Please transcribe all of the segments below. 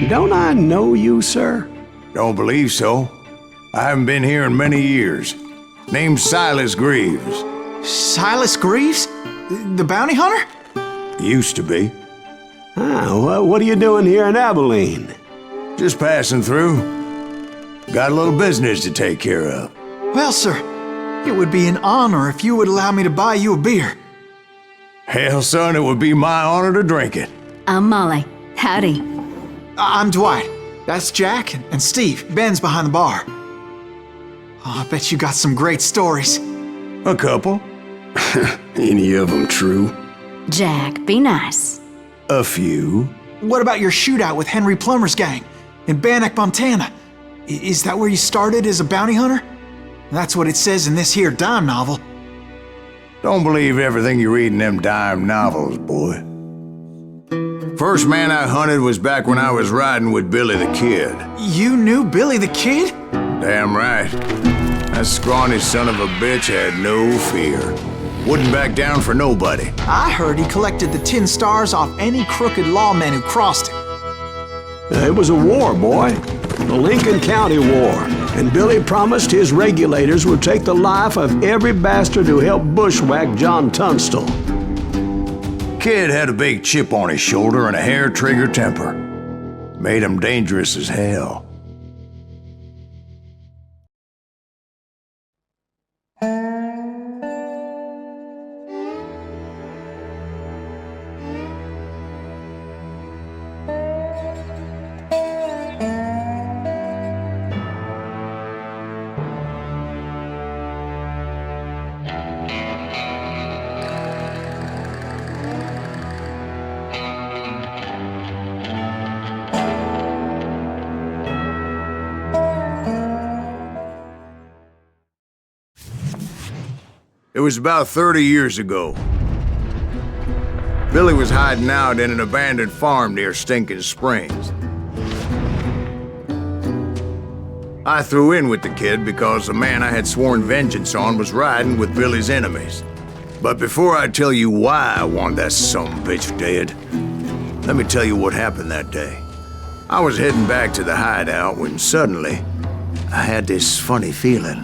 Don't I know you, sir? Don't believe so. I haven't been here in many years. Name's Silas Greaves. Silas Greaves? The bounty hunter? Used to be. Ah, what are you doing here in Abilene? Just passing through. Got a little business to take care of. Well, sir, it would be an honor if you would allow me to buy you a beer. Hell, son, it would be my honor to drink it. I'm Molly. Howdy. I'm Dwight. That's Jack and Steve. Ben's behind the bar. Oh, I bet you got some great stories. A couple. Any of them true? Jack, be nice. A few. What about your shootout with Henry Plummer's gang in Bannock, Montana? Is that where you started as a bounty hunter? That's what it says in this here dime novel. Don't believe everything you read in them dime novels, boy. First man I hunted was back when I was riding with Billy the Kid. You knew Billy the Kid? Damn right. That scrawny son of a bitch had no fear. Wouldn't back down for nobody. I heard he collected the 10 stars off any crooked lawmen who crossed him. It was a war, boy. The Lincoln County War. And Billy promised his regulators would take the life of every bastard who helped bushwhack John Tunstall. Kid had a big chip on his shoulder and a hair-trigger temper. Made him dangerous as hell. It was about 30 years ago. Billy was hiding out in an abandoned farm near Stinking Springs. I threw in with the kid because the man I had sworn vengeance on was riding with Billy's enemies. But before I tell you why I want that sumbitch dead, let me tell you what happened that day. I was heading back to the hideout when suddenly I had this funny feeling.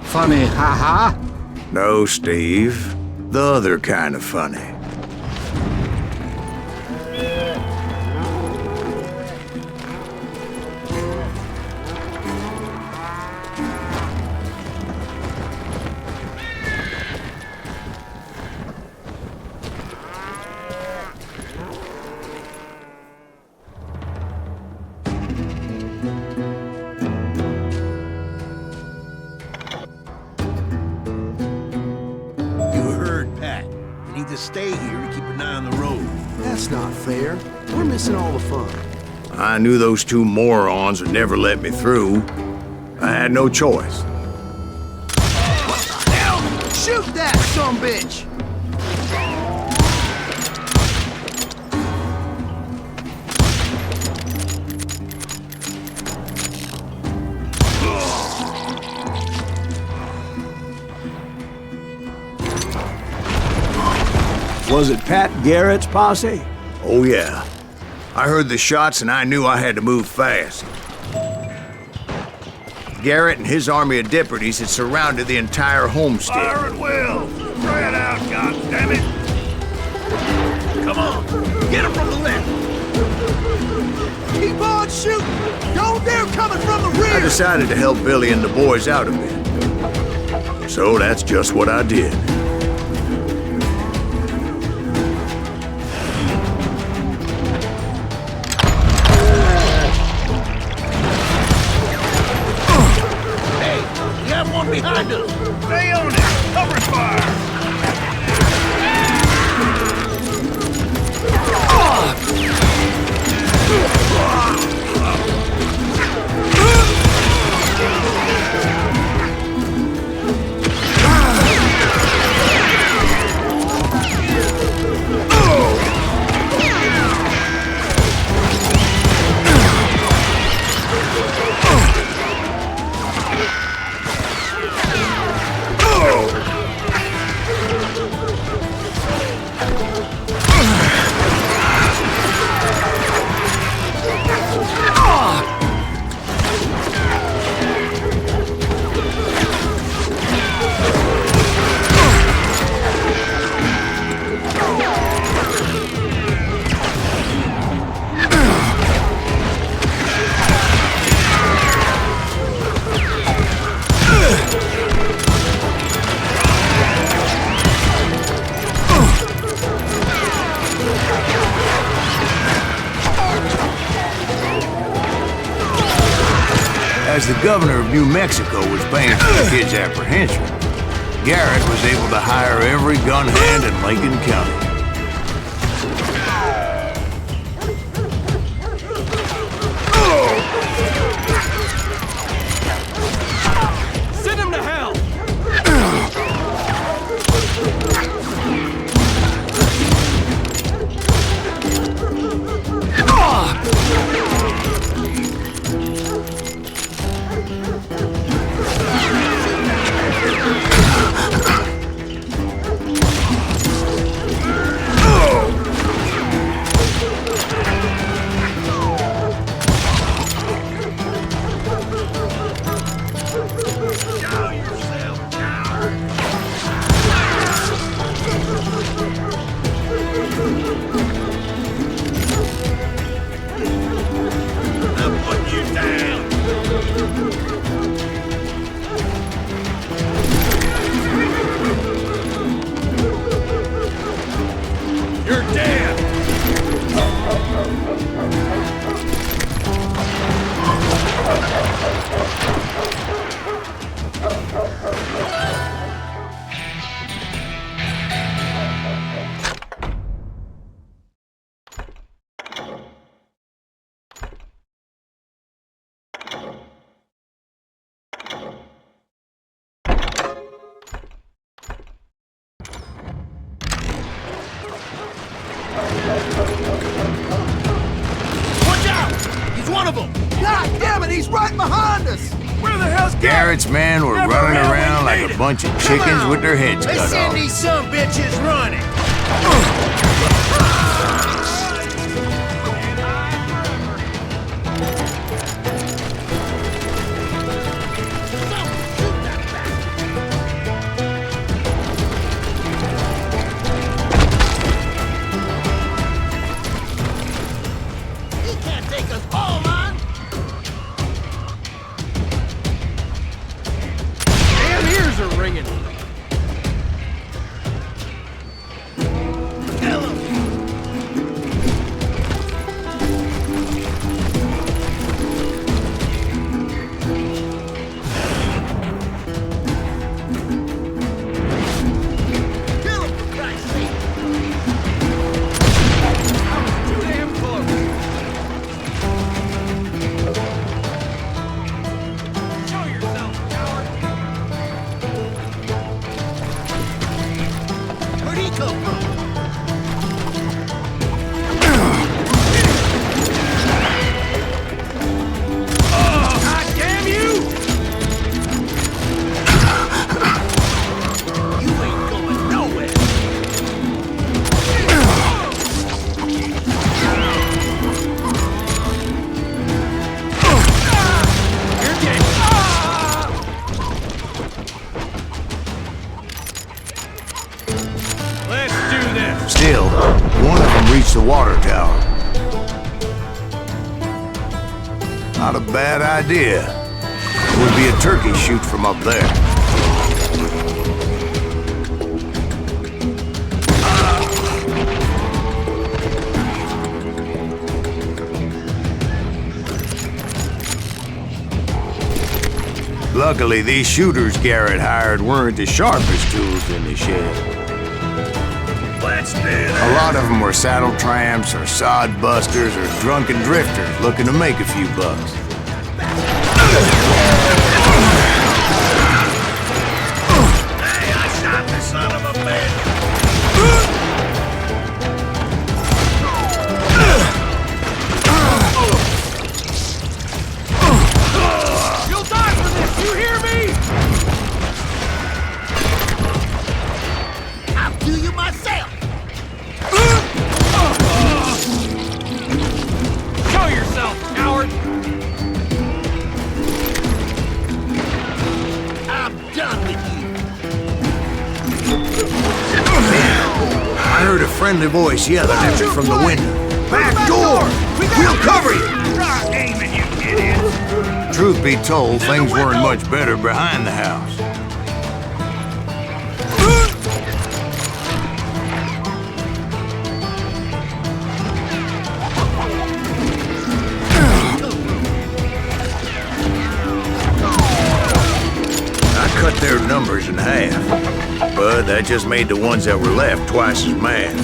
Funny, ha-ha? No, Steve. The other kind of funny. Stay here to keep an eye on the road. That's not fair. We're missing all the fun. I knew those two morons would never let me through. I had no choice. Hell! Shoot that sumbitch! Was it Pat Garrett's posse? Oh, yeah. I heard the shots and I knew I had to move fast. Garrett and his army of deputies had surrounded the entire homestead. Fire at will! Try it out, goddammit! Come on, get him from the left! Keep on shooting! Don't dare coming from the rear! I decided to help Billy and the boys out a bit. So that's just what I did. Behind us! Stay on it! Cover fire! as the governor of New Mexico was paying for the kid's apprehension, Garrett was able to hire every gun hand in Lincoln County. Send him to hell! God damn it, he's right behind us! Where the hell's Garrett's men were Never running ran around when like we a bunch of chickens with their heads Let's cut send off. these some bitches running! He can't take us all, man! Damn ears are ringing! Kill him! Kill him, for Christ's sake! too damn close? Show yourself, coward! Where'd he come from? God damn you! You ain't going nowhere! You're dead! Let's do this! Still, one of them reached the water tower. Not a bad idea. It would be a turkey shoot from up there. Luckily, these shooters Garrett hired weren't the sharpest tools in the shed. Let's do this! A lot of them were saddle tramps or sod busters or drunken drifters looking to make a few bucks. Hey, I shot the son of a bitch! You'll die for this, you hear me? I'll do you myself! Show yourself, coward! I'm done with you! I heard a friendly voice yelling at me from the window. Back door! We'll cover you! Try aiming, you idiot! Truth be told, things weren't much better behind the house. numbers in half. But that just made the ones that were left twice as mad.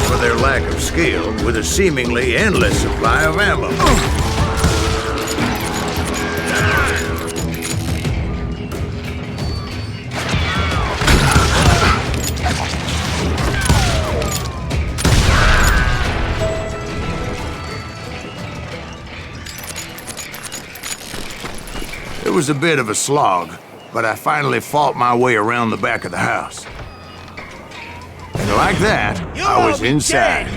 For their lack of skill with a seemingly endless supply of ammo. It was a bit of a slog, but I finally fought my way around the back of the house. And like that, I was inside,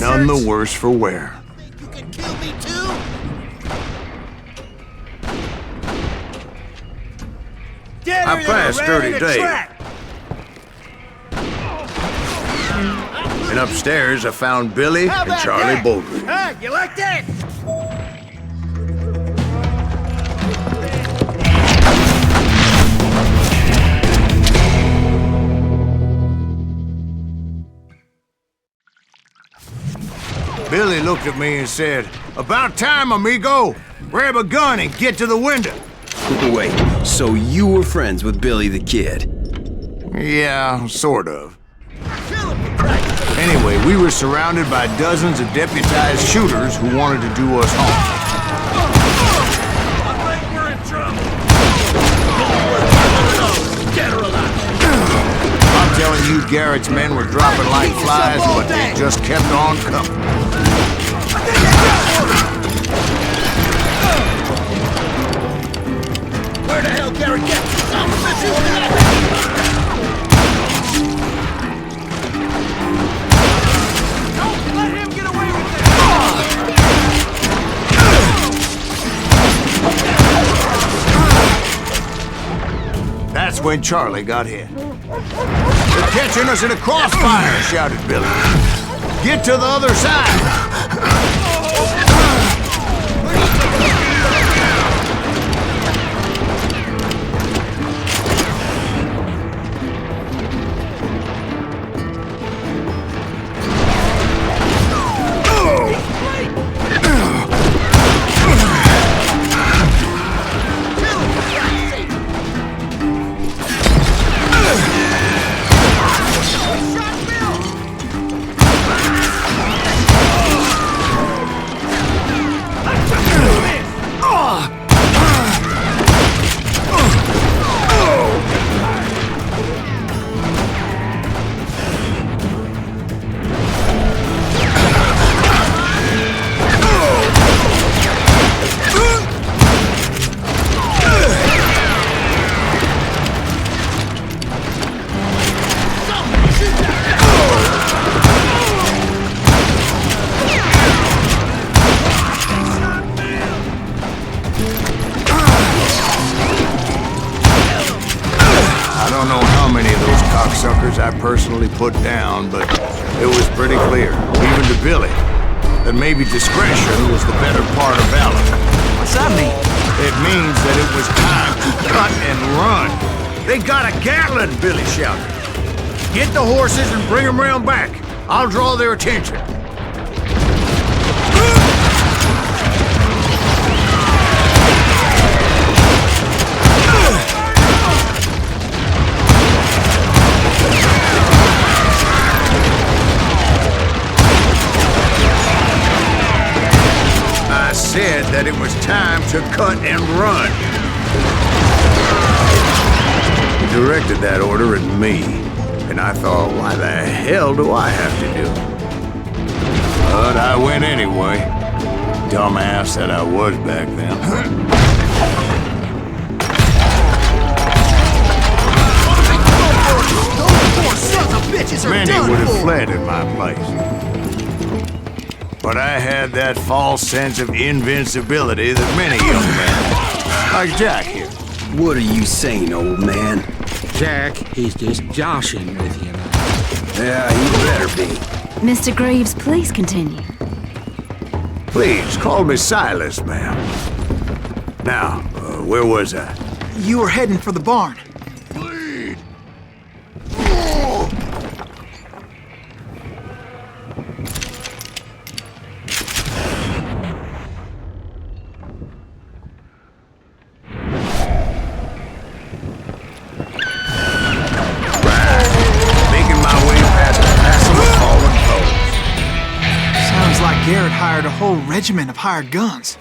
none the worse for wear. You can kill me too? I passed 30 days. And upstairs, I found Billy and Charlie Baldwin. You like that? Billy looked at me and said, "About time, amigo. Grab a gun and get to the window." Wait, so you were friends with Billy the Kid? Yeah, sort of. Anyway, we were surrounded by dozens of deputized shooters who wanted to do us harm. I think we're in trouble. Dead or alive. I'm telling you, Garrett's men were dropping like flies, but they just kept on coming. Where the hell Garrett get you? Son of a bitch, you don't let him get away with this! That's when Charlie got hit. "They're catching us in a crossfire," shouted Billy. "Get to the other side!" I don't know how many of those cocksuckers I personally put down, but it was pretty clear, even to Billy, that maybe discretion was the better part of valor. What's that mean? It means that it was time to cut and run. "They got a Gatling," Billy shouted. "Get the horses and bring them round back. I'll draw their attention." I said that it was time to cut and run. He directed that order at me, and I thought, why the hell do I have to do it? But I went anyway. Dumbass that I was back then. Those poor sons of bitches are Many done would have for. fled in my place. But I had that false sense of invincibility that many young men have. Like Jack here. What are you saying, old man? Jack, he's just joshing with you now. Yeah, he better be. Mr. Greaves, please continue. Please, call me Silas, ma'am. Now, where was I? You were heading for the barn. Garrett hired a whole regiment of hired guns.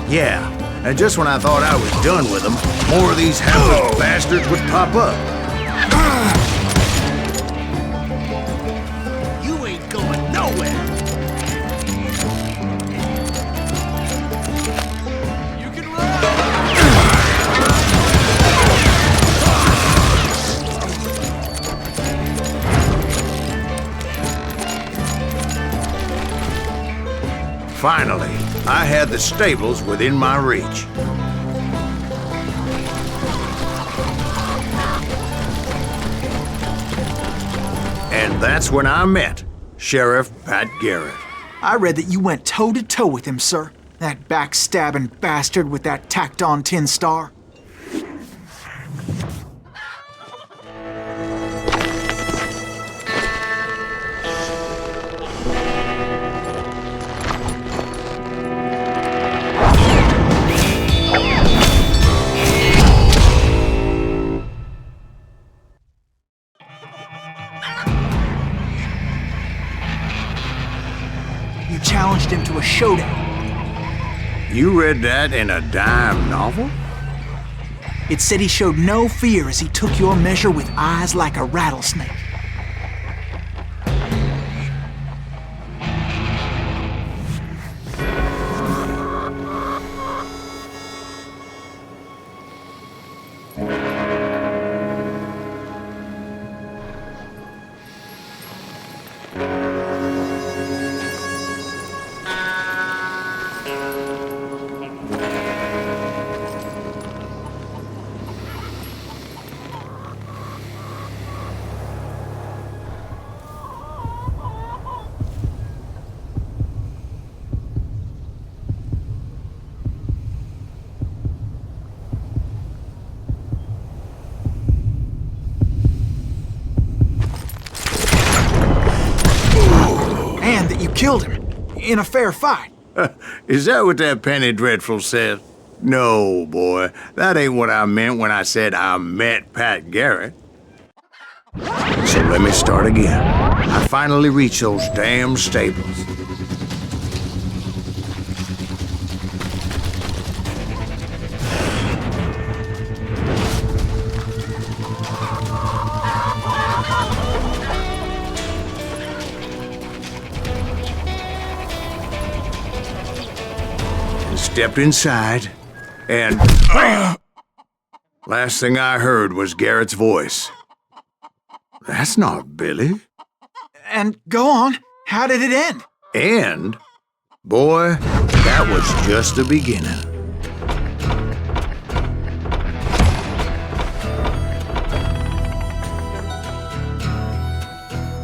Yeah, and just when I thought I was done with them, more of these hapless bastards would pop up. You ain't going nowhere! You can run! Finally, I had the stables within my reach. And that's when I met Sheriff Pat Garrett. I read that you went toe-to-toe with him, sir. That backstabbing bastard with that tacked-on tin star. You challenged him to a showdown. You read that in a dime novel? It said he showed no fear as he took your measure with eyes like a rattlesnake. And that you killed him in a fair fight. Is that what that penny dreadful said? No, boy. That ain't what I meant when I said I met Pat Garrett. So let me start again. I finally reached those damn stables. Stepped inside, and last thing I heard was Garrett's voice. That's not Billy. And go on, how did it end? And, boy, that was just the beginning.